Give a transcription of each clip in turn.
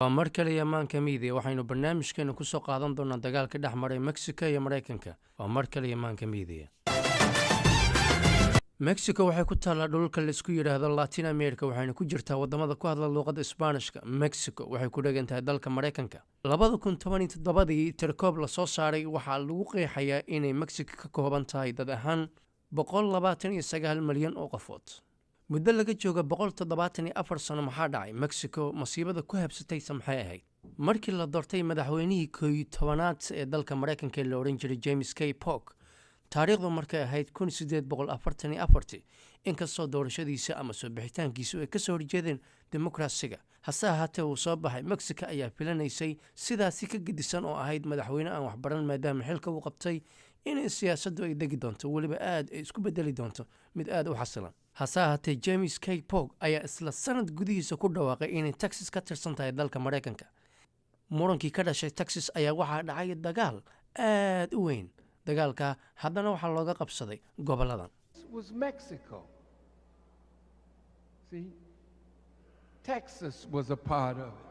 waa mar kale Yamaanka Miidiya waxaynu barnaamijkeena ku soo qaadan doonaa dagaalka dhex maray Mexico iyo Mareykanka. Waa mar kale Yamaanka Miidiya. Mexico waxay ku taallaa dhulka la isku yiraahdo Latin America waxayna ku jirtaa wadamada ku hadla luqadda Isbaanishka. Mexico waxay ku dhagan tahay dalka Mareykanka. 2017 tirkoob la soo saaray waxaa lagu qeexayaa inay Mexico ka kooban tahay dad ahaan 129 milyan oo qofood. muddo laga jooga 174 sano maxaa dhacay Mexico masiibada ku habsatay samxay ahayd markii la doortay madaxweynihii 11aad ee dalka Mareykanka la oran jiray James K. Polk taariikhdu markay ahayd 1844 inkastoo doorashadiisa ama soo bixitaankiisu ay ka soo horjeedeen dimuqraasiga hase ahaatee uu soo baxay Mexico ayaa filanaysay sidaasi ka gedisan oo ahayd madaxweyne aan wax baran maadaama xilka uu qabtay in siyaasaddu ay degi doonto waliba aad ay isku bedeli doonto mid aad u xasilan hase ahaatee James K. Polk ayaa isla sanad gudihiisa ku dhawaaqay inay Texas ka tirsan tahay dalka Mareykanka murankii ka dhashay Texas ayaa waxaa dhacay dagaal aad u weyn dagaalka haddana waxaa looga qabsaday goboladan was Mexico. See, Texas was a part of it.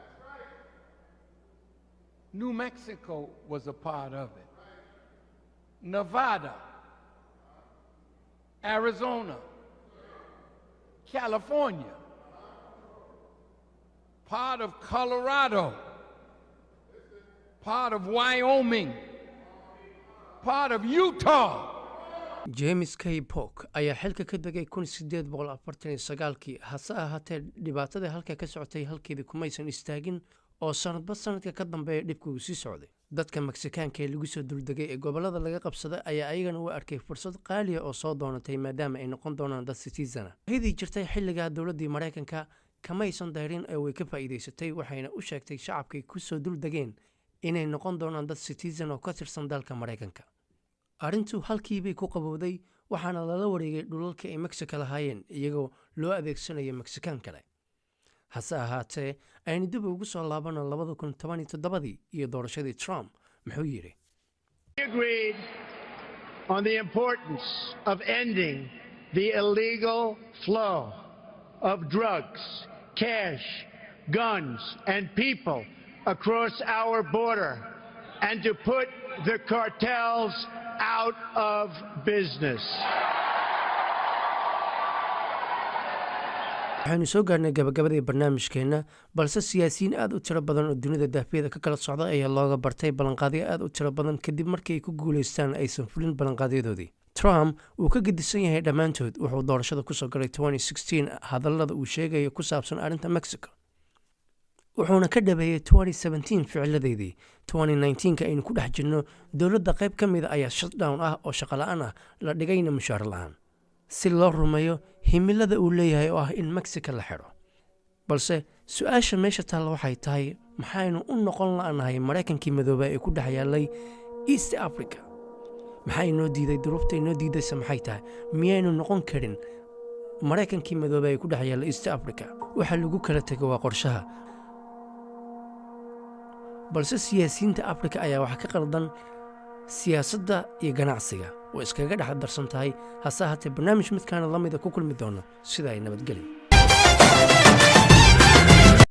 New Mexico was a part of it. Nevada, Arizona, California, part of Colorado, part of Wyoming, part of Utah. James K. Polk ayaa xilka ka degay 1849 hase ahaatee dhibaatada halka ka socotay halkeedii kumaysan istaagin oo sanadba sanadka ka dambeeya dhibku sii socday dadka Mexicaanka ee lagu soo duldegay ee gobolada laga qabsaday ayaa ayagana u arkay fursad qaali ah oo soo doonatay maadaama ay noqon doonaan dad citizen ah hadii jirtay xilliga dawladda Mareykanka kamaysan dayrin ee way ka faa'iideysatay waxayna u sheegtay shacabkay ku soo duldegeen inay noqon doonaan dad citizen oo ka tirsan dalka Mareykanka arrintu halkii bay ku qabowday waxaana lala wareegay dhulalka ay Mexico lahaayeen iyagoo loo adeegsanayo Mexican kale hase ahaatee aynu dib ugu soo laabano 2017 iyo doorashadii Trump muxuu yiri agreed on the importance of ending the illegal flow of drugs, cash, guns and people across our border and to put the cartels out of business. waxaynu soo gaarnay gabagabadii barnaamijkeena balse siyaasiyiin aad u tiro badan oo dunida daafiyada ka kala socda ayaa looga bartay ballanqaadyo aad u tiro badan kadib markii ay ku guuleystaan aysan fulin ballanqaadyadoodii Trump uu ka gedisan yahay dhammaantood wuxuu doorashada ku soo galay 2016 hadallada uu sheegayo ku saabsan arrinta Mexico wuxuuna ka dhabeeyay 2017 ficiladeedii 2019 aynu ku dhex jirno dowladda qayb ka mid ah ayaa shutdown ah oo shaqo la'aan ah la dhigayna mushaar la'aan si loo rumeeyo himilada uu leeyahay oo ah in Mexico la xiro balse su'aasha meesha taalla waxay tahay maxaynu u noqon la'aanahay Mareykankii madooba ee ku dhex yaalay East Africa maxay noo diiday duruuftay noo diidaysa maxay tahay miyaynu noqon karin Mareykankii madooba ee ku dhex yaalay East Africa waxa lagu kala tagay waa qorshaha balse siyaasiyiinta Afrika ayaa wax ka qaldan siyaasadda iyo ganacsiga oo iskaga dhex darsan tahay hase ahaatee barnaamij midkaan la mid ah ku kulmi doono sida ay nabadgelyo